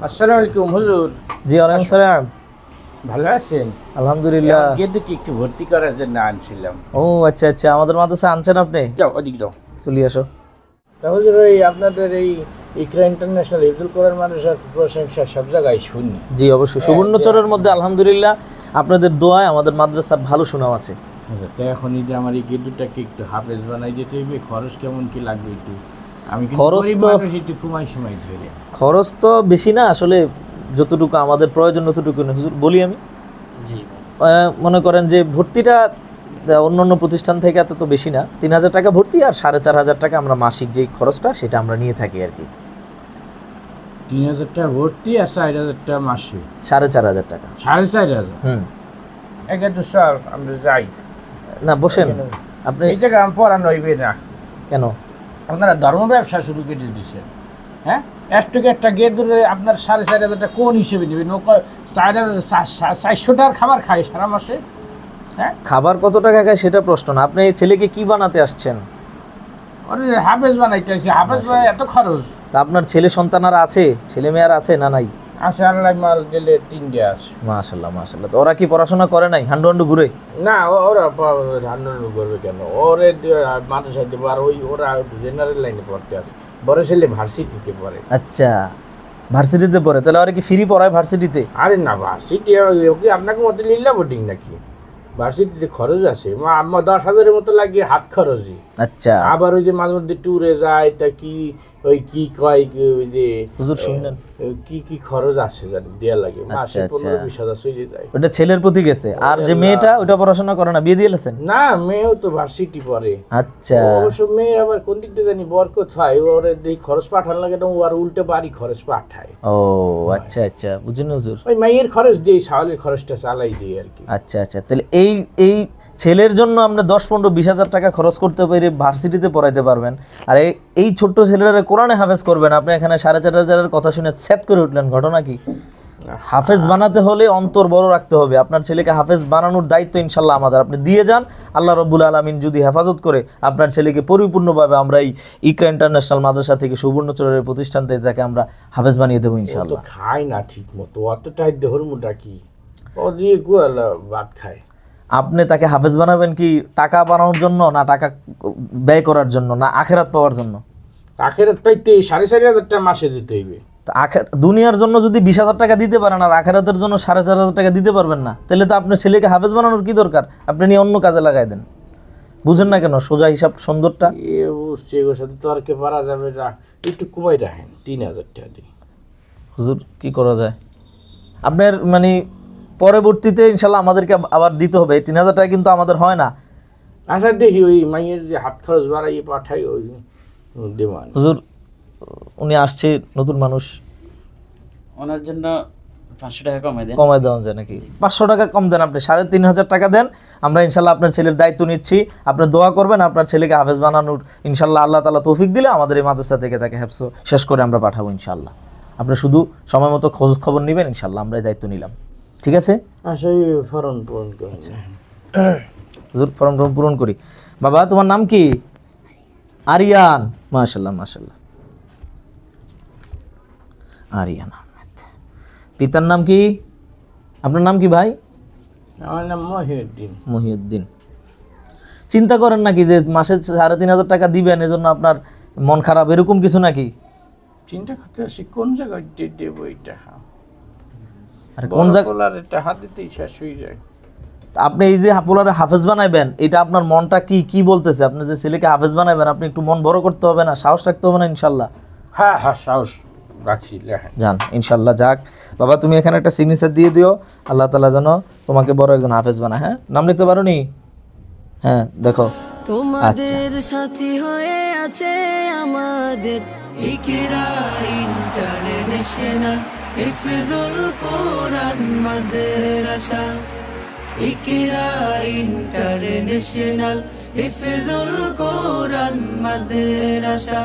আসসালামু আলাইকুম হুজুর। জি ওয়ালাইকুম সালাম। ভালো আছেন? আলহামদুলিল্লাহ। গেদুকে একটু ভর্তি করার জন্য আনছিলাম। ও আচ্ছা আচ্ছা, আমাদের মাদ্রাসা আনছেন আপনি? যাও ওদিক যাও। চলি আসো। তা হুজুর, এই আপনাদের এই ইকরা ইন্টারন্যাশনাল হিফজুল কোরআন মাদ্রাসার প্রশংসা সব জায়গায় শুনি। জি অবশ্যই, সুবর্ণচরের মধ্যে আলহামদুলিল্লাহ আপনাদের দোয়ায় আমাদের মাদ্রাসার ভালো সুনাম আছে। আচ্ছা, তো এখন এই যে আমার এই গেদুটাকে একটু হাফেজ বানাই দিতে হইবে, খরচ কেমন কি লাগবে একটু? আমি কিন্তু গরিব মানুষ, একটু কমাই সময় ধরে। খরচ তো বেশি না আসলে, যতটুকু আমাদের প্রয়োজন ততটুকু হুজুর বলি আমি। জি। মনে করেন যে ভর্তিটা অন্যান্য প্রতিষ্ঠান থেকে এত তো বেশি না, ৩,০০০ টাকা ভর্তি আর ৪,৫০০ টাকা আমরা মাসিক যে খরচটা সেটা আমরা নিয়ে থাকি আর কি। ৩,০০০ টাকা ভর্তি আর ৪,০০০ টাকা মাসে। ৪,৫০০ টাকা। ৪,৫০০? একে তো স্যার আমরা যাই না বসেন আপনি। এই জায়গায় আমি পড়ানো হইবে না। কেন? আপনারা ধর্ম ব্যবসা শুরু করে দিয়েছেন। হ্যাঁ, একটুকু একটা গেট ধরে আপনার ৪,৫০০ টাকা কোন হিসেবে দেবেন? ৪,৪০০ টাকার খাবার খায় সারা মাসে। হ্যাঁ, খাবার কত টাকা খায় সেটা প্রশ্ন না, আপনি ছেলেকে কি বানাতে আসছেন? আরে হাফেজ বানাইতে আসছে। হাফেজ বানাই এত খরচ? তা আপনার ছেলে সন্তান আর আছে, ছেলে মেয়ে আর আছে না নাই? আছে, আল্লাহ মাল দিলে ৩টে আছে। মাশাআল্লাহ মাশাআল্লাহ। তো ওরা কি পড়াশোনা করে নাই, হান্ডু হান্ডু ঘুরে? না, ওরা ধান্ডন করবে কেন? ওরে মাদ্রাসায় দেবো, আর ওরা জেনারেল লাইনে পড়তে আছে। বড় ছেলে ভার্সিটিতে পড়ে। আচ্ছা, ভার্সিটিতে পড়ে, তাহলে ওরা কি ফ্রি পড়ায় ভার্সিটিতে? আরে না, ভার্সিটি ওকে আপনাকে মতো লিল্লা বোর্ডিং নাকি? ভার্সিটিতে খরচ আছে ১০,০০০-এর মতো লাগে হাত খরচই। আচ্ছা, আবার ওই যে মাঝে মধ্যে ট্যুরে যায়, তা কি ওই কি কয় ওই যে হুজুর শুনলেন কি কি খরচ আছে জানি দেয়া লাগে, মাসে ১৫-২০ হাজার চলে যায়। ওটা ছেলের প্রতি গেছে। আর যে মেয়েটা ওটা পড়াশোনা করে না, বিয়ে দিয়ে দিয়েছেন? না, মেয়েও তো ভার্সিটি পড়ে। আচ্ছা, অবশ্য মেয়ের আবার কোন দিক দিয়ে জানি বরকত হয়, ওরে দেখি খরচ পাঠান লাগে না, ও আর উল্টে বাড়ি খরচ পাঠায়। ও আচ্ছা আচ্ছা, বুঝুন হুজুর। ওই মাইয়ের খরচ দিই, সাওয়ালের খরচটা চালাই দিই আর কি। আচ্ছা আচ্ছা, তাহলে এই এই ছেলের জন্য আমরা ১০-১৫-২০ হাজার টাকা খরচ করতে পারি, ভার্সিটিতে পড়াইতে পারবেন। আর এই ছোট্ট ছেলেরা কোরআনে হাফেজ করবেন, আপনি এখানে ৪,৫০০-এর কথা শুনে সেট করে উঠলেন, ঘটনা কি? হাফেজ বানাতে হলে অন্তর বড় রাখতে হবে। আপনার ছেলেকে হাফেজ বানানোর দায়িত্ব ইনশাল্লাহ আমাদের। আপনি দিয়ে যান, আল্লাহ রব্বুল আলামিন যদি হেফাজত করে আপনার ছেলেকে পরিপূর্ণভাবে আমরা এই ইকরা ইন্টারন্যাশনাল মাদ্রাসা থেকে সুবর্ণচরের প্রতিষ্ঠান থেকে তাকে আমরা হাফেজ বানিয়ে দেবো ইনশাল্লাহ। খায় না ঠিক মতো, অতটাই দেহরমুটা কি ও দিয়ে গোয়ালা ভাত খায়। আপনি তাকে হাফেজ বানাবেন কি টাকা বানানোর জন্য, না টাকা ব্যয় করার জন্য, না আখেরাত পাওয়ার জন্য? আখেরাত পাইতে ৪,৫০০ টাকা মাসে দিতে হইবে। দুনিয়ার জন্য যদি ২০,০০০ টাকা দিতে পারেন আর আখেরাতের জন্য ৪,৫০০ টাকা দিতে পারবেন না, তাহলে তো আপনার ছেলেকে হাফেজ বানানোর কি দরকার? আপনি নিয়ে অন্য কাজে লাগাই দেন। বুঝেন না কেন সোজা হিসাব সুন্দরটা? বুঝছি, এগুলোর সাথে তর্কে পারা যাবে না, একটু কমাই রাখেন। ৩,০০০ টাকা দিই। হুজুর কি করা যায়? আপনার মানে পরবর্তীতে ইনশাল্লাহ আমাদেরকে আবার দিতে হবে। ৩,০০০ টাকা কিন্তু আমাদের হয় না। আচ্ছা দেখি ওই মাইয়ের যে হাত খরচ বাড়াইয়ে পাঠাই ওই দেওয়ান। হুজুর উনি আসছে, নতুন মানুষ, ওনার জন্য ৫০০ টাকা কমাই দেওয়া যায় নাকি? ৫০০ টাকা কম দেন, আপনি ৩,৫০০ টাকা দেন। আমরা ইনশাল্লাহ আপনার ছেলের দায়িত্ব নিচ্ছি। আপনি দোয়া করবেন আপনার ছেলেকে হাফেজ বানানোর, ইনশাল্লাহ আল্লাহ তাআলা তৌফিক দিলে আমাদের এই মাদ্রাসা থেকে তাকে হেফজ শেষ করে আমরা পাঠাবো ইনশাল্লাহ। আপনি শুধু সময় মতো খোঁজ খবর নেবেন, ইনশাল্লাহ আমরা এই দায়িত্ব নিলাম। ঠিক আছে? আচ্ছা, ফর্ম পূরণ করুন। হুজুর ফর্ম পূরণ করি। বাবা তোমার নাম কি? আরিয়ান। মাশাআল্লাহ মাশাআল্লাহ, আরিয়ান আহমেদ। পিতার নাম কি? আপনার নাম কি ভাই? আমার নাম মহিউদ্দিন। মহিউদ্দিন। চিন্তা করেন নাকি যে মাসে ৩,৫০০ টাকা দিবেন, এজন্য আপনার মন খারাপ, এরকম কিছু নাকি? চিন্তা করতে আসি কোন জায়গায় দেবো এটা। আর কোন জায়গায় টাকা দিতেই শেষ হয়ে যায়। আপনি এই যে পোলারে হাফেজ বানাইবেন, এটা আপনার মনটা কি কি বলতেছে? আপনি যে ছেলেকে হাফেজ বানাইবেন, আপনি একটু মন বড় করতে হবে না, সাহস রাখতে হবে না ইনশাল্লাহ? হ্যাঁ হ্যাঁ, সাহস রাখছি। যান ইনশাল্লাহ। যাক বাবা, তুমি এখানে একটা সিগনেচার দিয়ে দিও, আল্লাহ তাআলা যেন তোমাকে বড় একজন হাফেজ বানায়। হ্যাঁ, নাম লিখতে পারো নি? হ্যাঁ দেখো, তোমাদের সাথী হয়ে আছে আমাদের ইকরা ইন্টারন্যাশনাল হিফজুল কোরআন মাদ্রাসা। ইকরা ইন্টারন্যাশনাল হিফজুল কোরআন মাদ্রাসা।